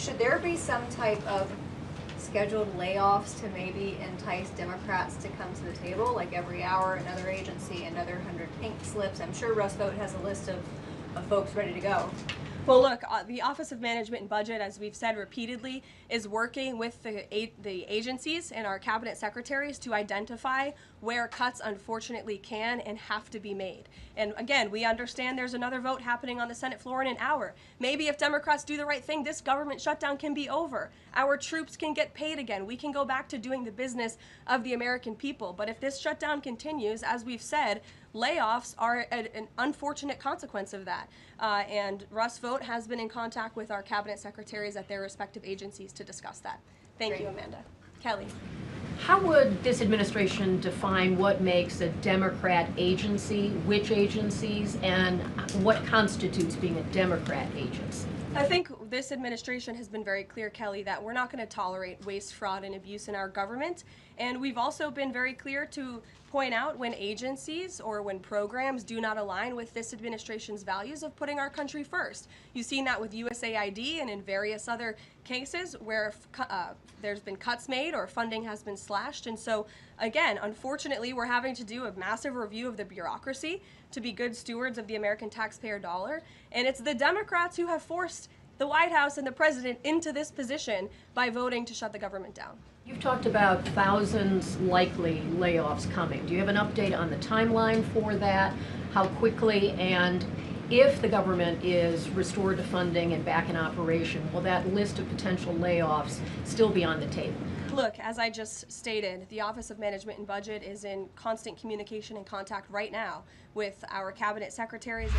should there be some type of scheduled layoffs to maybe entice Democrats to come to the table, like every hour another agency, another 100 pink slips? I'm sure Russ Vought has a list of folks ready to go. Well, look, the Office of Management and Budget, as we've said repeatedly, is working with the agencies and our cabinet secretaries to identify where cuts unfortunately can and have to be made. And again, we understand there's another vote happening on the Senate floor in an hour. Maybe if Democrats do the right thing, this government shutdown can be over. Our troops can get paid again. We can go back to doing the business of the American people. But if this shutdown continues, as we've said, layoffs are an unfortunate consequence of that. And Russ Vought has been in contact with our cabinet secretaries at their respective agencies to discuss that. Thank you, Amanda. Kelly. How would this administration define what makes a Democrat agency, which agencies, and what constitutes being a Democrat agency? I think this administration has been very clear, Kelly, that we're not going to tolerate waste, fraud, and abuse in our government. And we've also been very clear to point out when agencies or when programs do not align with this administration's values of putting our country first. You've seen that with USAID and in various other cases where there's been cuts made or funding has been slashed. And so, again, unfortunately, we're having to do a massive review of the bureaucracy to be good stewards of the American taxpayer dollar. And it's the Democrats who have forced the White House and the president into this position by voting to shut the government down. You've talked about thousands likely layoffs coming. Do you have an update on the timeline for that? How quickly, and if the government is restored to funding and back in operation, will that list of potential layoffs still be on the table? Look, as I just stated, the Office of Management and Budget is in constant communication and contact right now with our cabinet secretaries.